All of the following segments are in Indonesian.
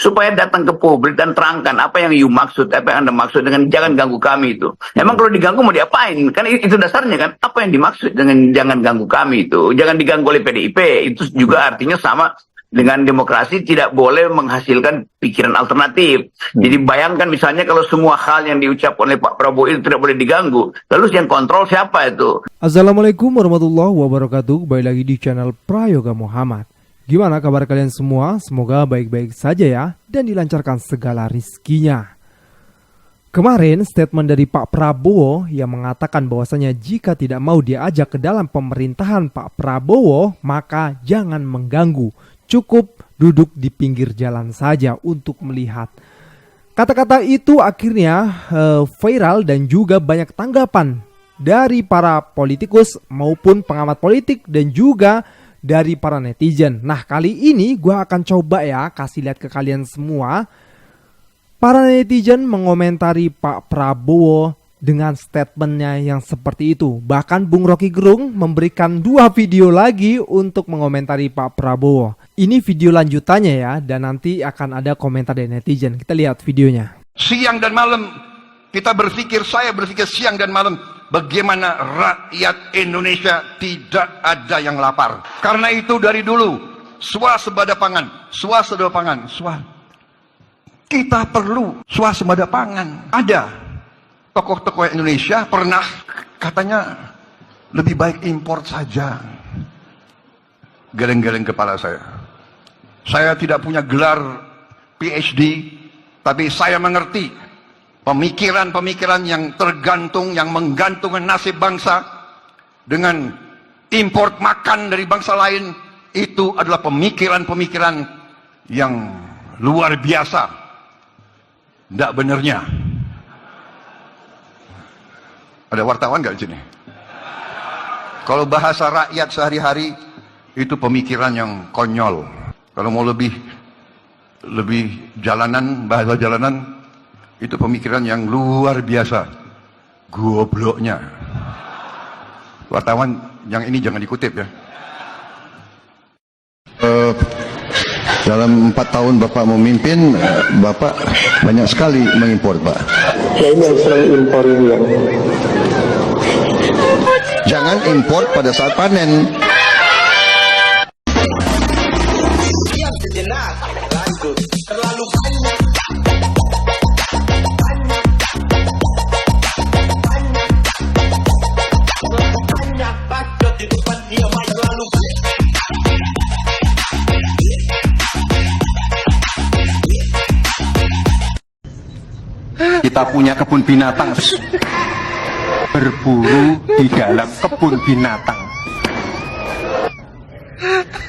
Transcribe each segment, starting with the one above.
supaya datang ke publik dan terangkan apa yang you maksud, apa yang Anda maksud dengan jangan ganggu kami itu. Emang kalau diganggu mau diapain? Kan itu dasarnya kan, apa yang dimaksud dengan jangan ganggu kami itu? Jangan diganggu oleh PDIP, itu juga artinya sama dengan demokrasi, tidak boleh menghasilkan pikiran alternatif. Jadi bayangkan misalnya kalau semua hal yang diucapkan oleh Pak Prabowo itu tidak boleh diganggu, lalu yang kontrol siapa itu? Assalamualaikum warahmatullahi wabarakatuh. Kembali lagi di channel Prayoga Muhammad. Gimana kabar kalian semua? Semoga baik-baik saja ya, dan dilancarkan segala rizkinya. Kemarin statement dari Pak Prabowo yang mengatakan bahwasanya jika tidak mau diajak ke dalam pemerintahan Pak Prabowo, maka jangan mengganggu. Cukup duduk di pinggir jalan saja untuk melihat. Kata-kata itu akhirnya viral dan juga banyak tanggapan dari para politikus maupun pengamat politik dan juga dari para netizen. Nah, kali ini gue akan coba ya kasih lihat ke kalian semua. Para netizen mengomentari Pak Prabowo dengan statementnya yang seperti itu. Bahkan Bung Rocky Gerung memberikan 2 video lagi untuk mengomentari Pak Prabowo. Ini video lanjutannya ya, dan nanti akan ada komentar dari netizen. Kita lihat videonya. Siang dan malam kita berpikir, saya berpikir siang dan malam, bagaimana rakyat Indonesia tidak ada yang lapar. Karena itu dari dulu, swasembada pangan, swasembada pangan, kita perlu swasembada pangan. Ada tokoh-tokoh Indonesia pernah katanya lebih baik import saja. Geleng-geleng kepala saya. Saya tidak punya gelar PhD, tapi saya mengerti pemikiran-pemikiran yang tergantung, yang menggantungkan nasib bangsa dengan import makan dari bangsa lain. Itu adalah pemikiran-pemikiran yang luar biasa. Tidak benarnya. Ada wartawan nggak di sini? Kalau bahasa rakyat sehari-hari itu pemikiran yang konyol. Kalau mau lebih jalanan, bahasa jalanan, itu pemikiran yang luar biasa. Gobloknya. Wartawan yang ini jangan dikutip ya. Dalam 4 tahun Bapak memimpin, Bapak banyak sekali mengimpor, Pak. Ya, ini yang sering impor ini yang. Jangan impor pada saat panen. Kita punya kebun binatang, berburu di dalam kebun binatang.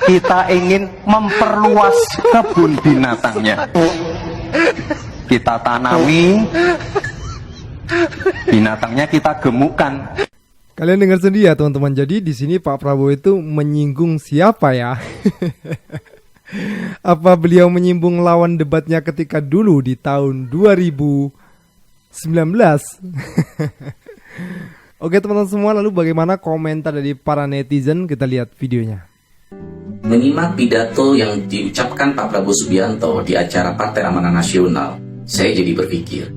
Kita ingin memperluas kebun binatangnya. Kita tanami, binatangnya kita gemukkan. Kalian dengar sendiri ya teman-teman. Jadi di sini Pak Prabowo itu menyinggung siapa ya? Apa beliau menyinggung lawan debatnya ketika dulu di tahun 2019? Oke teman-teman semua, lalu bagaimana komentar dari para netizen? Kita lihat videonya. Menyimak pidato yang diucapkan Pak Prabowo Subianto di acara Partai Amanat Nasional, saya jadi berpikir,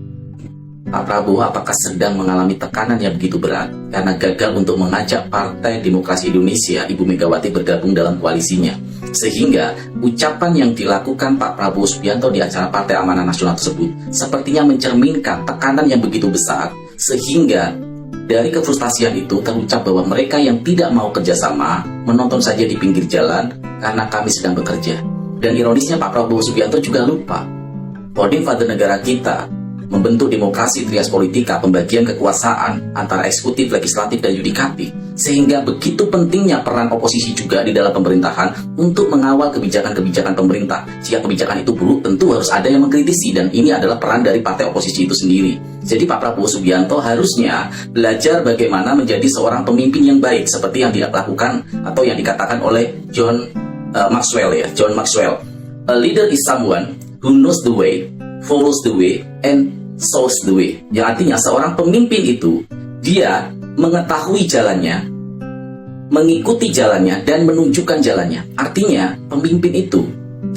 Pak Prabowo apakah sedang mengalami tekanan yang begitu berat karena gagal untuk mengajak Partai Demokrasi Indonesia Ibu Megawati bergabung dalam koalisinya, sehingga ucapan yang dilakukan Pak Prabowo Subianto di acara Partai Amanat Nasional tersebut sepertinya mencerminkan tekanan yang begitu besar, sehingga dari kefrustasian itu terucap bahwa mereka yang tidak mau kerjasama menonton saja di pinggir jalan karena kami sedang bekerja. Dan ironisnya Pak Prabowo Subianto juga lupa founding father negara kita membentuk demokrasi trias politika, pembagian kekuasaan antara eksekutif, legislatif, dan yudikatif, sehingga begitu pentingnya peran oposisi juga di dalam pemerintahan untuk mengawal kebijakan-kebijakan pemerintah. Jika kebijakan itu buruk, tentu harus ada yang mengkritisi, dan ini adalah peran dari partai oposisi itu sendiri. Jadi Pak Prabowo Subianto harusnya belajar bagaimana menjadi seorang pemimpin yang baik, seperti yang dia lakukan atau yang dikatakan oleh John Maxwell ya, John Maxwell. A leader is someone who knows the way, follows the way, and shows the way. Yang artinya seorang pemimpin itu dia mengetahui jalannya, mengikuti jalannya, dan menunjukkan jalannya. Artinya pemimpin itu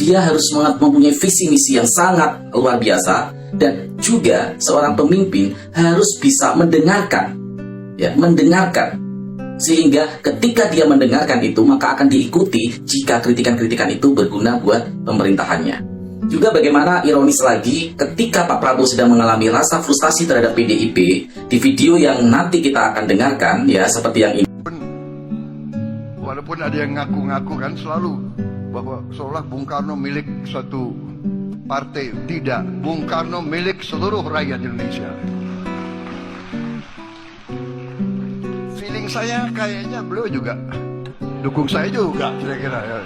dia harus mempunyai visi misi yang sangat luar biasa, dan juga seorang pemimpin harus bisa mendengarkan, ya, mendengarkan, sehingga ketika dia mendengarkan itu maka akan diikuti jika kritikan-kritikan itu berguna buat pemerintahannya. Juga bagaimana ironis lagi ketika Pak Prabowo sedang mengalami rasa frustasi terhadap PDIP, di video yang nanti kita akan dengarkan, ya, seperti yang ini. Walaupun ada yang ngaku-ngaku kan selalu bahwa seolah Bung Karno milik suatu partai. Tidak, Bung Karno milik seluruh rakyat Indonesia. Feeling saya kayaknya beliau juga dukung saya juga kira-kira ya.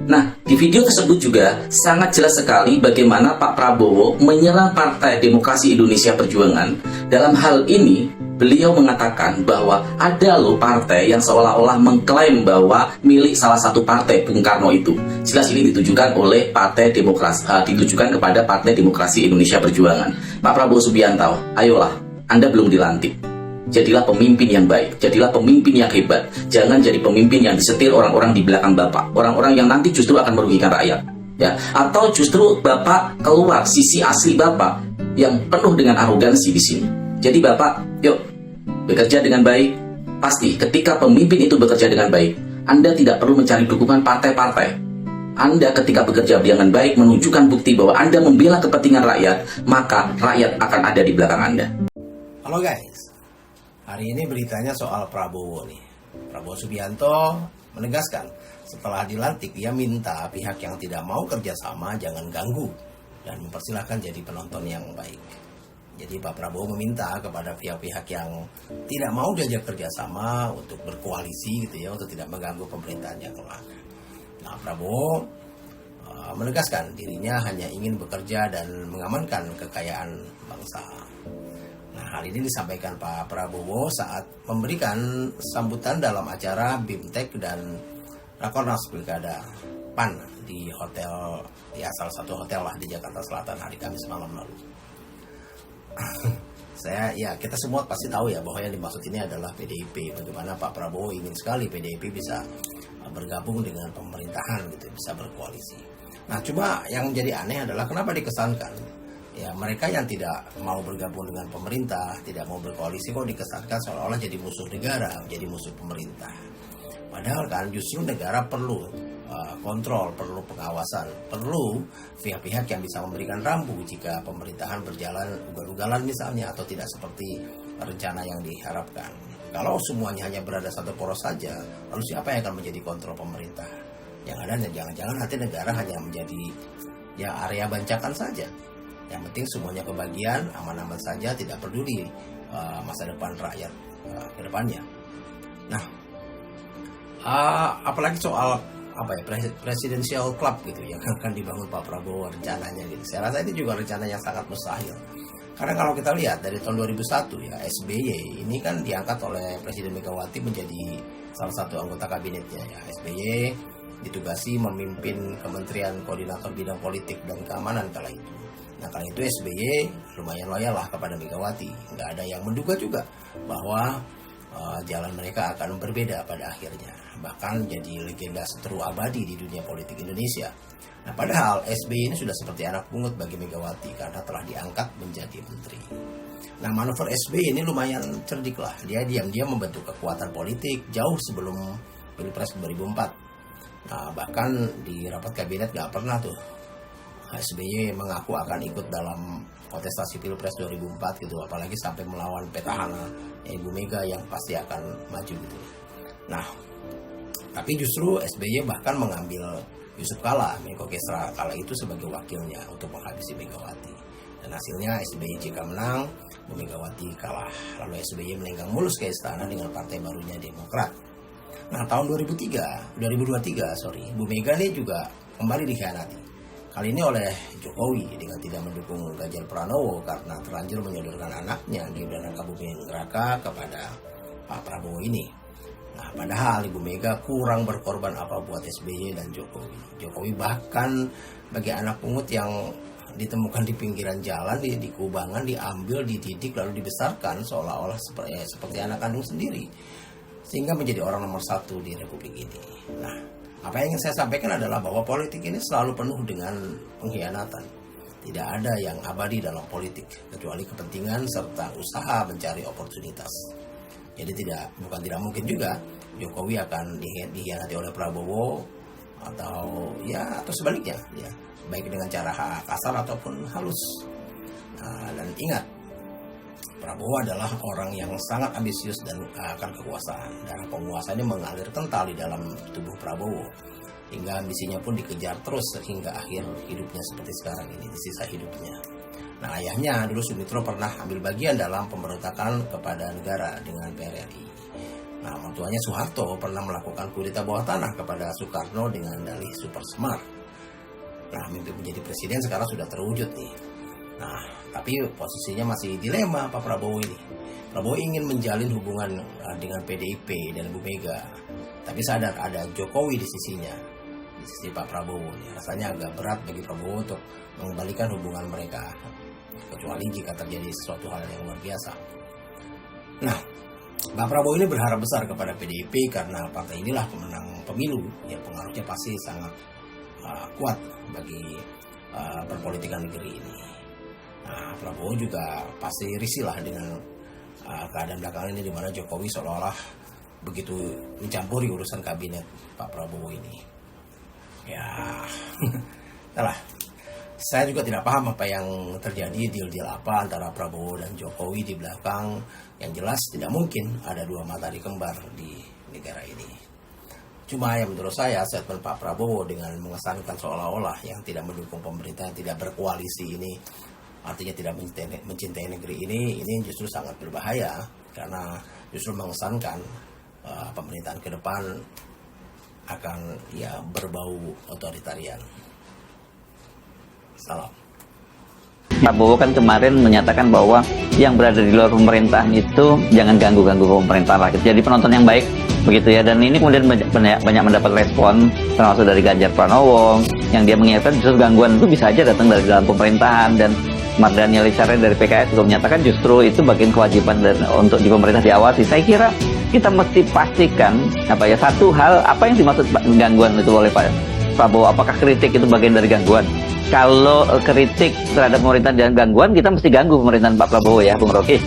Nah, di video tersebut juga sangat jelas sekali bagaimana Pak Prabowo menyerang Partai Demokrasi Indonesia Perjuangan. Dalam hal ini, beliau mengatakan bahwa ada loh partai yang seolah-olah mengklaim bahwa milik salah satu partai, Bung Karno itu. Jelas ini ditujukan oleh Partai Demokrasi, ditujukan kepada Partai Demokrasi Indonesia Perjuangan. Pak Prabowo Subianto, ayolah, Anda belum dilantik. Jadilah pemimpin yang baik, jadilah pemimpin yang hebat. Jangan jadi pemimpin yang disetir orang-orang di belakang Bapak, orang-orang yang nanti justru akan merugikan rakyat, ya. Atau justru Bapak keluar sisi asli Bapak yang penuh dengan arogansi di sini. Jadi Bapak, yuk bekerja dengan baik. Pasti ketika pemimpin itu bekerja dengan baik, Anda tidak perlu mencari dukungan partai-partai. Anda ketika bekerja dengan baik menunjukkan bukti bahwa Anda membela kepentingan rakyat, maka rakyat akan ada di belakang Anda. Halo guys, hari ini beritanya soal Prabowo nih. Prabowo Subianto menegaskan setelah dilantik ia minta pihak yang tidak mau kerjasama jangan ganggu dan mempersilahkan jadi penonton yang baik. Jadi Pak Prabowo meminta kepada pihak-pihak yang tidak mau diajak kerjasama untuk berkoalisi gitu ya, untuk tidak mengganggu pemerintahannya kelak. Nah, Prabowo menegaskan dirinya hanya ingin bekerja dan mengamankan kekayaan bangsa. Nah, hal ini disampaikan Pak Prabowo saat memberikan sambutan dalam acara BIMTEK dan Rakornas Pilkada PAN di hotel, ya salah satu hotel lah di Jakarta Selatan hari Kamis malam lalu. Kita semua pasti tahu ya bahwa yang dimaksud ini adalah PDIP. Bagaimana Pak Prabowo ingin sekali PDIP bisa bergabung dengan pemerintahan gitu, bisa berkoalisi. Nah, cuma yang jadi aneh adalah kenapa dikesankan ya mereka yang tidak mau bergabung dengan pemerintah, tidak mau berkoalisi kok dikesankan seolah-olah jadi musuh negara, jadi musuh pemerintah. Padahal kan justru negara perlu kontrol, perlu pengawasan, perlu pihak-pihak yang bisa memberikan rambu jika pemerintahan berjalan ugal-ugalan misalnya atau tidak seperti rencana yang diharapkan. Kalau semuanya hanya berada satu poros saja, lalu siapa yang akan menjadi kontrol pemerintah? Yang ada jangan-jangan nanti negara hanya menjadi ya area bancakan saja. Yang penting semuanya kebagian, aman-aman saja, tidak peduli masa depan rakyat ke depannya. Nah, apalagi soal presidential club gitu yang akan dibangun Pak Prabowo rencananya gitu. Saya rasa itu juga rencana yang sangat mustahil. Karena kalau kita lihat dari tahun 2001 ya, SBY ini kan diangkat oleh Presiden Megawati menjadi salah satu anggota kabinetnya ya. SBY ditugasi memimpin Kementerian Koordinator Bidang Politik dan Keamanan kala itu. Nah, kala itu SBY lumayan loyal lah kepada Megawati. Nggak ada yang menduga juga bahwa jalan mereka akan berbeda pada akhirnya. Bahkan jadi legenda seteru abadi di dunia politik Indonesia. Nah, padahal SBY ini sudah seperti anak pungut bagi Megawati karena telah diangkat menjadi menteri. Nah, manuver SBY ini lumayan cerdik lah. Dia diam-diam membentuk kekuatan politik jauh sebelum Pilpres 2004. Nah, bahkan di rapat kabinet gak pernah tuh SBY mengaku akan ikut dalam kontestasi Pilpres 2004 gitu, apalagi sampai melawan petahana Ibu Mega yang pasti akan maju gitu. Nah, tapi justru SBY bahkan mengambil Yusuf Kala, Menko Kesra kala itu sebagai wakilnya untuk menghabisi Megawati. Dan hasilnya SBY jika menang, Bu Megawati kalah. Lalu SBY melenggang mulus ke istana dengan partai barunya Demokrat. Nah, tahun 2023, Bu Mega ini juga kembali dikhianati. Kali ini oleh Jokowi dengan tidak mendukung Ganjar Pranowo karena terlanjur menyodorkan anaknya Gibran Rakabuming Raka kepada Pak Prabowo ini. Nah, padahal Ibu Mega kurang berkorban apa buat SBY dan Jokowi. Jokowi bahkan bagi anak pungut yang ditemukan di pinggiran jalan, di kubangan, diambil, dididik, lalu dibesarkan seolah-olah seperti anak kandung sendiri. Sehingga menjadi orang nomor satu di Republik ini. Nah, Apa yang ingin saya sampaikan adalah bahwa politik ini selalu penuh dengan pengkhianatan. Tidak ada yang abadi dalam politik kecuali kepentingan serta usaha mencari oportunitas. Jadi bukan tidak mungkin juga Jokowi akan dikhianati oleh Prabowo atau sebaliknya ya, baik dengan cara kasar ataupun halus. Dan ingat, Prabowo adalah orang yang sangat ambisius dan akan kekuasaan. Darah penguasa ini mengalir kental di dalam tubuh Prabowo, hingga ambisinya pun dikejar terus hingga akhir hidupnya seperti sekarang ini, di sisa hidupnya. Nah, ayahnya dulu Sumitro pernah ambil bagian dalam pemberontakan kepada negara dengan PRRI. Nah, mertuanya Soeharto pernah melakukan kudeta bawah tanah kepada Soekarno dengan dalih super smart. Nah, mimpi menjadi presiden sekarang sudah terwujud nih. Nah, tapi posisinya masih dilema Pak Prabowo ini. Prabowo ingin menjalin hubungan dengan PDIP dan Bu Mega, tapi sadar ada Jokowi di sisinya, di sisi Pak Prabowo. Rasanya agak berat bagi Prabowo untuk mengembalikan hubungan mereka, kecuali jika terjadi sesuatu hal yang luar biasa. Nah, Pak Prabowo ini berharap besar kepada PDIP karena partai inilah pemenang pemilu, yang pengaruhnya pasti sangat kuat bagi perpolitikan negeri ini. Nah, Prabowo juga pasti risih lah dengan keadaan belakangan ini, di mana Jokowi seolah-olah begitu mencampuri urusan kabinet Pak Prabowo ini. Ya, entahlah. Saya juga tidak paham apa yang terjadi, deal-deal apa antara Prabowo dan Jokowi di belakang. Yang jelas tidak mungkin ada dua matahari kembar di negara ini. Cuma yang menurut saya, statement Pak Prabowo dengan mengesankan seolah-olah yang tidak mendukung pemerintah, yang tidak berkoalisi ini, artinya tidak mencintai negeri ini justru sangat berbahaya, karena justru mengesankan pemerintahan ke depan akan berbau otoritarian. Salam. Prabowo kan kemarin menyatakan bahwa yang berada di luar pemerintahan itu jangan ganggu-ganggu pemerintahan rakyat. Jadi penonton yang baik begitu ya. Dan ini kemudian banyak mendapat respon, termasuk dari Ganjar Pranowo, yang dia mengingatkan justru gangguan itu bisa aja datang dari dalam pemerintahan. Dan Mardhani Alisera dari PKS juga menyatakan justru itu bagian kewajiban untuk di pemerintah diawasi. Saya kira kita mesti pastikan satu hal, apa yang dimaksud gangguan itu oleh Pak Prabowo. Apakah kritik itu bagian dari gangguan? Kalau kritik terhadap pemerintahan dan gangguan, kita mesti ganggu pemerintahan Pak Prabowo ya, Bung Rocky.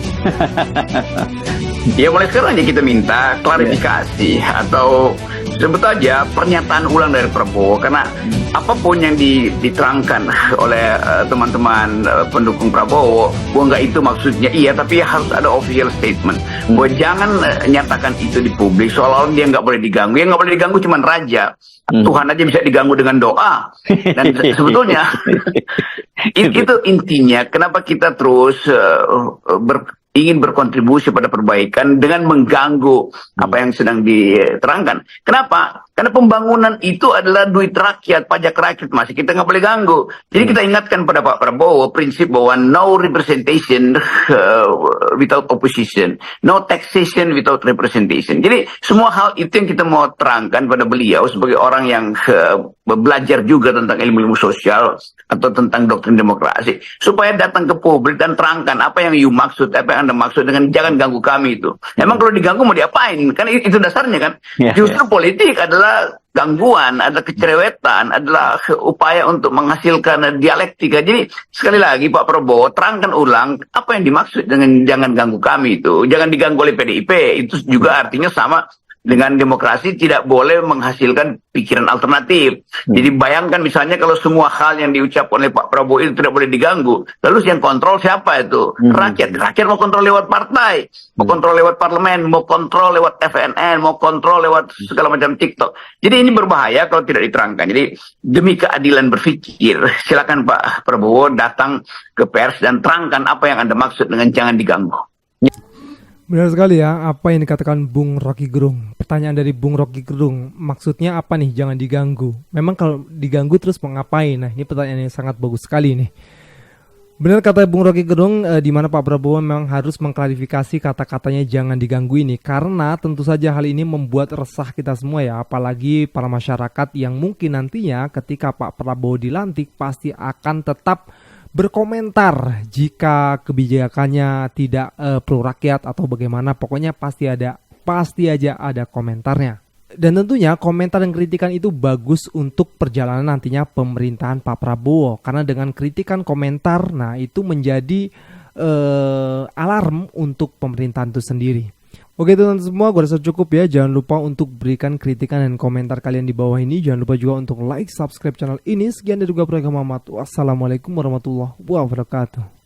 Ya, mulai sekarang aja kita minta klarifikasi atau sebut aja pernyataan ulang dari Prabowo, karena apapun yang diterangkan oleh teman-teman pendukung Prabowo, bahwa nggak itu maksudnya iya, tapi harus ada official statement. Bahwa jangan nyatakan itu di publik seolah-olah dia nggak boleh diganggu. Yang nggak boleh diganggu cuma raja. Tuhan aja bisa diganggu dengan doa. Dan sebetulnya itu intinya kenapa kita terus ingin berkontribusi pada perbaikan dengan mengganggu apa yang sedang diterangkan. Kenapa? Karena pembangunan itu adalah duit rakyat, pajak rakyat, masih kita nggak boleh ganggu. Jadi kita ingatkan pada Pak Prabowo prinsip bahwa no representation without opposition, no taxation without representation. Jadi semua hal itu yang kita mau terangkan pada beliau sebagai orang yang belajar juga tentang ilmu-ilmu sosial atau tentang doktrin demokrasi, supaya datang ke publik dan terangkan apa yang maksud, apa yang Anda maksud dengan jangan ganggu kami itu. Emang kalau diganggu mau diapain? Kan itu dasarnya kan. Justru politik adalah gangguan, ada kecerewetan, adalah upaya untuk menghasilkan dialektika. Jadi sekali lagi Pak Prabowo terangkan ulang apa yang dimaksud dengan jangan ganggu kami itu. Jangan diganggu oleh PDIP. Itu juga artinya sama dengan demokrasi, tidak boleh menghasilkan pikiran alternatif. Jadi bayangkan misalnya kalau semua hal yang diucapkan oleh Pak Prabowo itu tidak boleh diganggu, lalu yang kontrol siapa itu? Rakyat. Rakyat mau kontrol lewat partai, mau kontrol lewat parlemen, mau kontrol lewat FNN, mau kontrol lewat segala macam TikTok. Jadi ini berbahaya kalau tidak diterangkan. Jadi demi keadilan berpikir, silakan Pak Prabowo datang ke pers dan terangkan apa yang Anda maksud dengan jangan diganggu. Benar sekali ya, apa yang dikatakan Bung Rocky Gerung. Pertanyaan dari Bung Rocky Gerung, maksudnya apa nih jangan diganggu? Memang kalau diganggu terus mau ngapain? Nah, ini pertanyaan yang sangat bagus sekali nih. Benar kata Bung Rocky Gerung, di mana Pak Prabowo memang harus mengklarifikasi kata-katanya jangan diganggu ini. Karena tentu saja hal ini membuat resah kita semua ya, apalagi para masyarakat yang mungkin nantinya ketika Pak Prabowo dilantik pasti akan tetap berkomentar jika kebijakannya tidak pro rakyat atau bagaimana, pokoknya pasti aja ada komentarnya. Dan tentunya komentar dan kritikan itu bagus untuk perjalanan nantinya pemerintahan Pak Prabowo. Karena dengan kritikan komentar, nah itu menjadi alarm untuk pemerintahan itu sendiri. Oke teman-teman semua, gue rasa cukup ya. Jangan lupa untuk berikan kritikan dan komentar kalian di bawah ini. Jangan lupa juga untuk like, subscribe channel ini. Sekian dari gue Prayoga Muhammad. Wassalamualaikum warahmatullahi wabarakatuh.